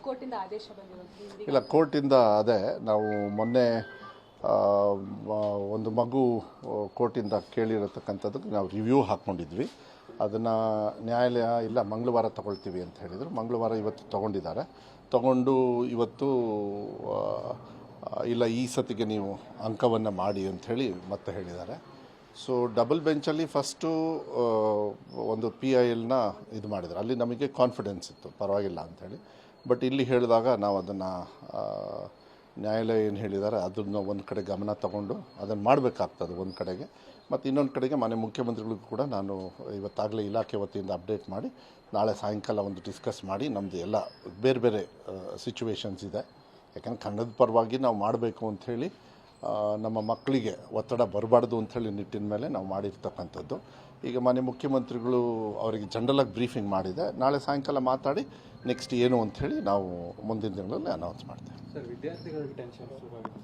ಕೋರ್ಟಿಂದ ಆದೇಶ ಬಂದಿರೋದು ಇಲ್ಲ, ಕೋರ್ಟಿಂದ ಅದೇ ನಾವು ಮೊನ್ನೆ ಒಂದು ಮಗು ಕೋರ್ಟಿಂದ ಕೇಳಿರತಕ್ಕಂಥದ್ದಕ್ಕೆ ನಾವು ರಿವ್ಯೂ ಹಾಕ್ಕೊಂಡಿದ್ವಿ. ಅದನ್ನು ನ್ಯಾಯಾಲಯ ಇಲ್ಲ ಮಂಗಳವಾರ ತಗೊಳ್ತೀವಿ ಅಂತ ಹೇಳಿದರು. ಮಂಗಳವಾರ ಇವತ್ತು ತೊಗೊಂಡಿದ್ದಾರೆ. ತೊಗೊಂಡು ಇವತ್ತು ಇಲ್ಲ ಈ ಸತಿಗೆ ನೀವು ಅಂಕವನ್ನು ಮಾಡಿ ಅಂಥೇಳಿ ಮತ್ತೆ ಹೇಳಿದ್ದಾರೆ. ಸೊ ಡಬಲ್ ಬೆಂಚಲ್ಲಿ ಫಸ್ಟು ಒಂದು PILನ ಇದು ಮಾಡಿದ್ರು. ಅಲ್ಲಿ ನಮಗೆ ಕಾನ್ಫಿಡೆನ್ಸ್ ಇತ್ತು, ಪರವಾಗಿಲ್ಲ ಅಂಥೇಳಿ. ಬಟ್ ಇಲ್ಲಿ ಹೇಳಿದಾಗ ನಾವು ಅದನ್ನು ನ್ಯಾಯಾಲಯ ಏನು ಹೇಳಿದ್ದಾರೆ ಅದನ್ನು ಒಂದು ಕಡೆ ಗಮನ ತಗೊಂಡು ಅದನ್ನು ಮಾಡಬೇಕಾಗ್ತದೆ ಒಂದು ಕಡೆಗೆ. ಮತ್ತು ಇನ್ನೊಂದು ಕಡೆಗೆ ಮನೆ ಮುಖ್ಯಮಂತ್ರಿಗಳಿಗೂ ಕೂಡ ನಾನು ಇವತ್ತಾಗಲೇ ಇಲಾಖೆ ವತಿಯಿಂದ ಅಪ್ಡೇಟ್ ಮಾಡಿ ನಾಳೆ ಸಾಯಂಕಾಲ ಒಂದು ಡಿಸ್ಕಸ್ ಮಾಡಿ ನಮ್ಮದು ಎಲ್ಲ ಬೇರೆ ಬೇರೆ ಸಿಚುವೇಶನ್ಸ್ ಇದೆ. ಯಾಕಂದರೆ ಕನ್ನಡದ ಪರವಾಗಿ ನಾವು ಮಾಡಬೇಕು ಅಂಥೇಳಿ, ನಮ್ಮ ಮಕ್ಕಳಿಗೆ ಒತ್ತಡ ಬರಬಾರ್ದು ಅಂಥೇಳಿ ನಿಟ್ಟಿನ ಮೇಲೆ ನಾವು ಮಾಡಿರ್ತಕ್ಕಂಥದ್ದು. ಈಗ ಮಾನ್ಯ ಮುಖ್ಯಮಂತ್ರಿಗಳು ಅವರಿಗೆ ಜನರಲಾಗಿ ಬ್ರೀಫಿಂಗ್ ಮಾಡಿದೆ. ನಾಳೆ ಸಾಯಂಕಾಲ ಮಾತಾಡಿ ನೆಕ್ಸ್ಟ್ ಏನು ಅಂಥೇಳಿ ನಾವು ಮುಂದಿನ ದಿನಗಳಲ್ಲಿ ಅನೌನ್ಸ್ ಮಾಡ್ತೇವೆ.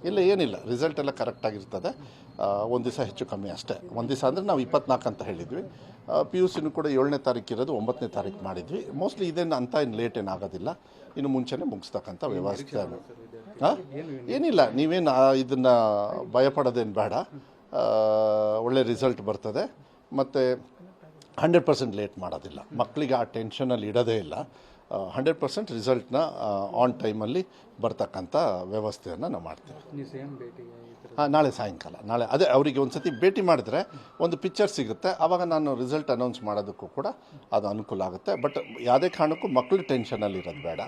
ಇಲ್ಲ, ಏನಿಲ್ಲ, ರಿಸಲ್ಟ್ ಎಲ್ಲ ಕರೆಕ್ಟಾಗಿರ್ತದೆ. ಒಂದು ದಿವಸ ಹೆಚ್ಚು ಕಮ್ಮಿ ಅಷ್ಟೇ. ಒಂದು ದಿವಸ ಅಂದರೆ ನಾವು 24 ಅಂತ ಹೇಳಿದ್ವಿ. PUCನೂ ಕೂಡ 7ನೇ ತಾರೀಕು ಇರೋದು 9ನೇ ತಾರೀಕು ಮಾಡಿದ್ವಿ. ಮೋಸ್ಟ್ಲಿ ಇದೇನು ಅಂತ ಏನು ಲೇಟ್ ಏನಾಗೋದಿಲ್ಲ, ಇನ್ನು ಮುಂಚೆನೇ ಮುಗಿಸ್ತಕ್ಕಂಥ ವ್ಯವಸ್ಥೆ. ಏನಿಲ್ಲ, ನೀವೇನು ಇದನ್ನು ಭಯಪಡೋದೇನು ಬೇಡ. ಒಳ್ಳೆ ರಿಸಲ್ಟ್ ಬರ್ತದೆ. ಮತ್ತು 100% ಲೇಟ್ ಮಾಡೋದಿಲ್ಲ. ಮಕ್ಕಳಿಗೆ ಆ ಟೆನ್ಷನಲ್ಲಿ ಇಡೋದೇ ಇಲ್ಲ. 100% ರಿಸಲ್ಟ್ನ ಆನ್ ಟೈಮಲ್ಲಿ ಬರ್ತಕ್ಕಂಥ ವ್ಯವಸ್ಥೆಯನ್ನು ನಾವು ಮಾಡ್ತೀವಿ. ನಾಳೆ ಸಾಯಂಕಾಲ, ನಾಳೆ ಅದೇ ಅವರಿಗೆ ಒಂದು ಸತಿ ಭೇಟಿ ಮಾಡಿದ್ರೆ ಒಂದು ಪಿಕ್ಚರ್ ಸಿಗುತ್ತೆ. ಆವಾಗ ನಾನು ರಿಸಲ್ಟ್ ಅನೌನ್ಸ್ ಮಾಡೋದಕ್ಕೂ ಕೂಡ ಅದು ಅನುಕೂಲ ಆಗುತ್ತೆ. ಬಟ್ ಯಾವುದೇ ಕಾರಣಕ್ಕೂ ಮಕ್ಕಳು ಟೆನ್ಷನಲ್ಲಿ ಇರೋದು ಬೇಡ.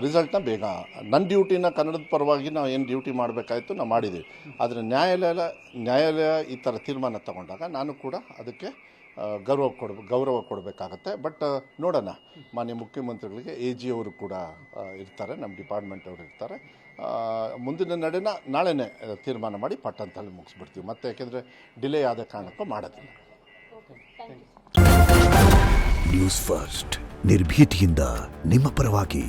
ರಿಸಲ್ಟ್ನ ಬೇಗ, ನನ್ನ ಡ್ಯೂಟಿನ ಕನ್ನಡದ ಪರವಾಗಿ ನಾವು ಏನು ಡ್ಯೂಟಿ ಮಾಡಬೇಕಾಯಿತು ನಾವು ಮಾಡಿದ್ದೀವಿ. ಆದರೆ ನ್ಯಾಯಾಲಯ ಈ ಥರ ತೀರ್ಮಾನ ತಗೊಂಡಾಗ ನಾನು ಕೂಡ ಅದಕ್ಕೆ ಗೌರವ ಕೊಡಬೇಕಾಗತ್ತೆ. ಬಟ್ ನೋಡೋಣ, ಮಾನ್ಯ ಮುಖ್ಯಮಂತ್ರಿಗಳಿಗೆ AG ಅವರು ಕೂಡ ಇರ್ತಾರೆ, ನಮ್ಮ ಡಿಪಾರ್ಟ್ಮೆಂಟ್ ಅವರು ಇರ್ತಾರೆ. ಮುಂದಿನ ನಡೆನ ನಾಳೆನೇ ತೀರ್ಮಾನ ಮಾಡಿ ಪಟ್ಟಂತಲ್ಲಿ ಮುಗಿಸ್ಬಿಡ್ತೀವಿ. ಮತ್ತೆ ಯಾಕೆಂದರೆ ಡಿಲೇ ಆದ ಕಾರಣಕ್ಕೂ ಮಾಡೋದಿಲ್ಲ. ನ್ಯೂಸ್ ಫಸ್ಟ್, ನಿರ್ಭೀತಿಯಿಂದ ನಿಮ್ಮ ಪರವಾಗಿ.